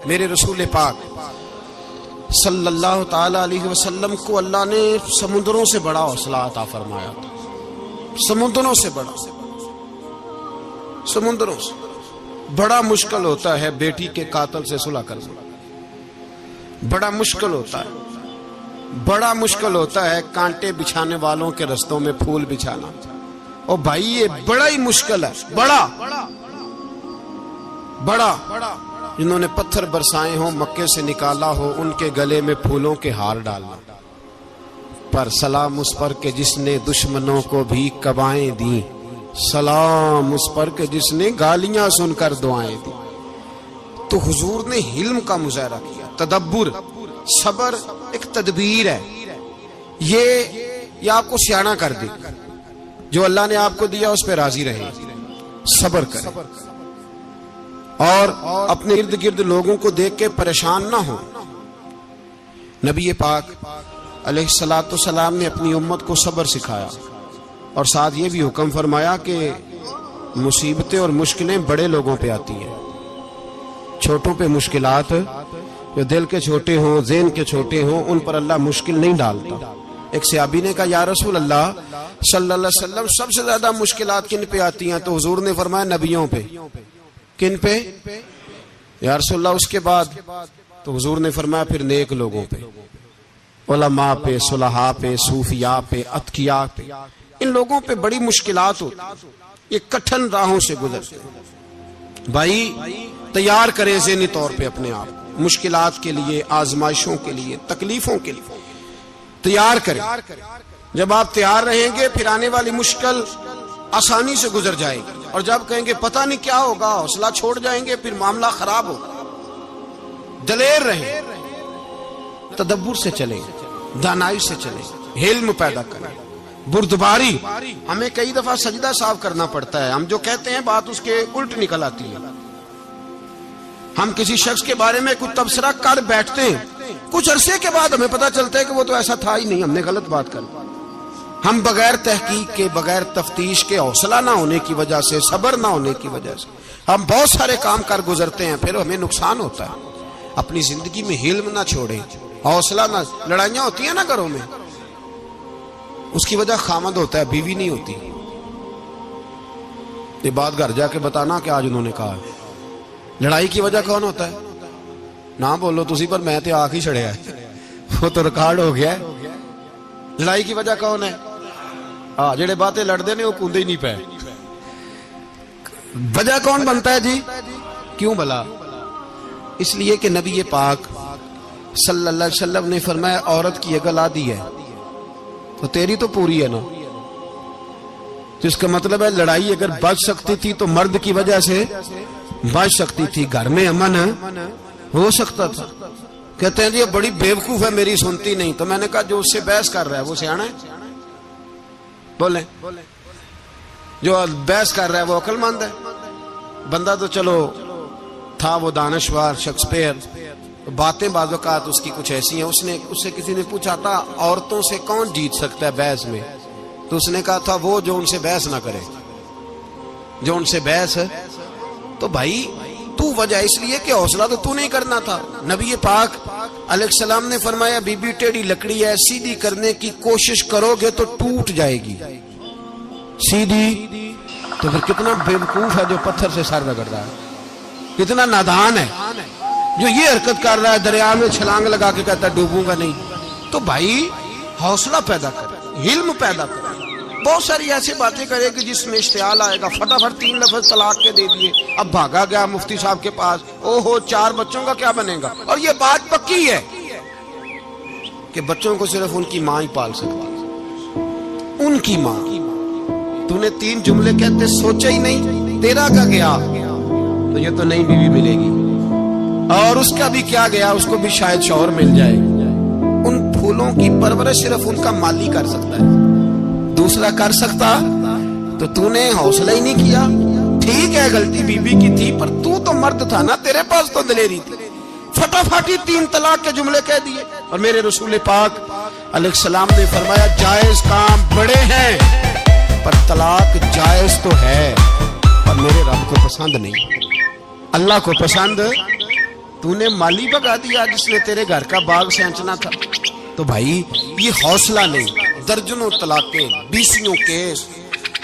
میرے رسول پاک صلی اللہ تعالی علیہ وسلم کو اللہ نے سمندروں سے بڑا حوصلہ عطا فرمایا تھا، سمندروں سے بڑا، سمندروں سے بڑا مشکل ہوتا ہے بیٹی کے قاتل سے صلح کرنا، بڑا مشکل ہوتا ہے، بڑا مشکل ہوتا ہے کانٹے بچھانے والوں کے رستوں میں پھول بچھانا۔ اور بھائی یہ بڑا ہی مشکل ہے، بڑا بڑا، جنہوں نے پتھر برسائے ہوں، مکے سے نکالا ہو، ان کے گلے میں پھولوں کے ہار ڈالنا۔ پر سلام اس پر کہ جس نے دشمنوں کو بھی قبائیں دیں، سلام اس پر کہ جس نے گالیاں سن کر دعائیں دی۔ تو حضور نے حلم کا مظاہرہ کیا، تدبر، صبر ایک تدبیر ہے، یہ آپ کو سیاح کر دے، جو اللہ نے آپ کو دیا اس پہ راضی رہے، صبر کرے اور اپنے ارد گرد لوگوں کو دیکھ کے پریشان نہ ہو۔ نبی پاک علیہ الصلوۃ والسلام نے اپنی امت کو صبر سکھایا اور ساتھ یہ بھی حکم فرمایا کہ مصیبتیں اور مشکلیں بڑے لوگوں پہ آتی ہیں، چھوٹوں پہ مشکلات، جو دل کے چھوٹے ہوں، ذہن کے چھوٹے ہوں، ان پر اللہ مشکل نہیں ڈالتا۔ ایک صحابی نے کہا یا رسول اللہ صلی اللہ علیہ وسلم سب سے زیادہ مشکلات کن پہ آتی ہیں؟ تو حضور نے فرمایا نبیوں پہ۔ کن پہ یا رسول اللہ؟ اس کے بعد تو حضور نے فرمایا پھر نیک لوگوں پہ، علماء پہ، صلحاء پہ، صوفیاء پہ، اتقیاء پہ، ان لوگوں پہ بڑی مشکلات ہوتی، یہ کٹھن راہوں سے گزرتے ہیں۔ بھائی تیار کریں ذہنی طور پہ اپنے آپ مشکلات کے لیے، آزمائشوں کے لیے، تکلیفوں کے لیے تیار کریں۔ جب آپ تیار رہیں گے پھر آنے والی مشکل آسانی سے گزر جائے گی، اور جب کہیں گے پتہ نہیں کیا ہوگا، حوصلہ چھوڑ جائیں گے، پھر معاملہ خراب ہوگا۔ دلیر رہیں، تدبر سے چلیں، دانائی سے چلیں، علم پیدا کریں، بردباری۔ ہمیں کئی دفعہ سجدہ صاف کرنا پڑتا ہے، ہم جو کہتے ہیں بات اس کے الٹ نکل آتی ہے۔ ہم کسی شخص کے بارے میں کچھ تبصرہ کر بیٹھتے ہیں، کچھ عرصے کے بعد ہمیں پتہ چلتا ہے کہ وہ تو ایسا تھا ہی نہیں، ہم نے غلط بات کر۔ ہم بغیر تحقیق کے، بغیر تفتیش کے، حوصلہ نہ ہونے کی وجہ سے، صبر نہ ہونے کی وجہ سے ہم بہت سارے کام کر گزرتے ہیں، پھر ہمیں نقصان ہوتا ہے۔ اپنی زندگی میں حلم نہ چھوڑیں، حوصلہ نہ، لڑائیاں ہوتی ہیں نا گھروں میں، اس کی وجہ خامد ہوتا ہے، بیوی نہیں ہوتی۔ یہ بات گھر جا کے بتانا کہ آج انہوں نے کہا ہے۔ لڑائی کی وجہ کون ہوتا ہے؟ نہ بولو تسی، پر میں تے آنکھ ہی چھڑیا ہے، وہ تو ریکارڈ ہو گیا ہے۔ لڑائی کی وجہ کون ہے؟ جڑے باتیں لڑتے ہیں وہ کوندے ہی نہیں پے۔ وجہ کون بنتا ہے جی؟ کیوں بلا؟ اس لیے کہ نبی پاک صلی اللہ علیہ وسلم نے فرمایا عورت کی اگر آدھی ہے تو تیری تو پوری ہے نا۔ تو اس کا مطلب ہے لڑائی اگر بچ سکتی تھی تو مرد کی وجہ سے بچ سکتی تھی، گھر میں امن ہو سکتا تھا۔ کہتے ہیں جی یہ بڑی بیوقوف ہے، میری سنتی نہیں۔ تو میں نے کہا جو اس سے بحث کر رہا ہے وہ سیانا ہے؟ بولیں، جو بحث کر رہا ہے وہ عقل مند ہے؟ بندہ تو چلو تھا وہ دانشور، شیکسپیئر، باتیں بعض اوقات اس کی کچھ ایسی ہیں۔ اس سے کسی نے پوچھا تھا عورتوں سے کون جیت سکتا ہے بحث میں؟ تو اس نے کہا تھا وہ جو ان سے بحث نہ کرے، جو ان سے بحث۔ تو بھائی تو وجہ اس لیے کہ حوصلہ تو نہیں کرنا تھا۔ نبی پاک علیہ السلام نے فرمایا بی بی ٹیڑھی لکڑی ہے، سیدھی کرنے کی کوشش کرو گے تو ٹوٹ جائے گی سیدھی۔ تو پھر کتنا بیوقوف ہے جو پتھر سے سر رگڑ رہا ہے، کتنا نادان ہے جو یہ حرکت کر رہا ہے، دریا میں چھلانگ لگا کے کہتا ہے ڈوبوں گا نہیں۔ تو بھائی حوصلہ پیدا کرے، علم پیدا کرے، بہت ساری ایسی باتیں کرے کہ جس میں اشتعال آئے گا، فٹافٹ 3 لفظ طلاق کے دے دیے، اب بھاگا گیا مفتی صاحب کے پاس، او ہو 4 بچوں کا کیا بنے گا؟ اور یہ بات پکی ہے کہ بچوں کو صرف ان کی ماں ہی پال سکتی، ان کی ماں۔ تو نے 3 جملے کہتے سوچا ہی نہیں، تیرا کا گیا تو یہ تو نئی بیوی ملے گی، اور اس کا بھی کیا گیا، اس کو بھی شاید شوہر مل جائے۔ ان پھولوں کی پرورش صرف ان کا مالی کر سکتا ہے، دوسرا کر سکتا؟ تو نے حوصلہ ہی نہیں کیا۔ ٹھیک ہے غلطی بی بی کی تھی، پر تو مرد تھا نا، تیرے پاس تو دلیری تھی، فٹافٹ 3 طلاق کے جملے کہہ دیے۔ اور میرے رسول پاک علیہ السلام نے فرمایا جائز کام بڑے ہیں پر طلاق جائز تو ہے، اور میرے رب کو پسند نہیں، اللہ کو پسند تو نے مالی بگا دیا جس نے تیرے گھر کا باغ سینچنا تھا. تو بھائی یہ حوصلہ نہیں، درجنوں طلاقیں، 20 کیس،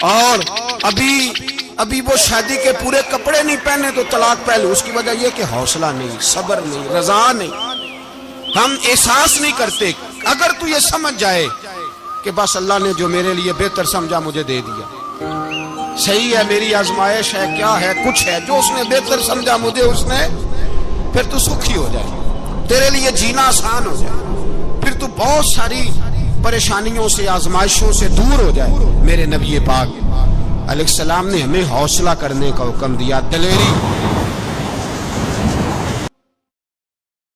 اور ابھی وہ شادی کے پورے کپڑے نہیں پہنے تو طلاق پہلے. اس کی وجہ یہ کہ حوصلہ نہیں، صبر نہیں، رضا نہیں. ہم احساس نہیں کرتے. اگر تو یہ سمجھ جائے کہ بس اللہ نے جو میرے لیے بہتر سمجھا مجھے دے دیا، صحیح ہے، میری آزمائش ہے، کیا ہے، کچھ ہے جو اس نے بہتر سمجھا مجھے اس نے، پھر تو سکھی ہو جائے، تیرے لیے جینا آسان ہو جائے، پھر تو بہت ساری پریشانیوں سے، آزمائشوں سے دور ہو جائے. میرے نبی پاک علیہ السلام نے ہمیں حوصلہ کرنے کا حکم دیا، دلیری.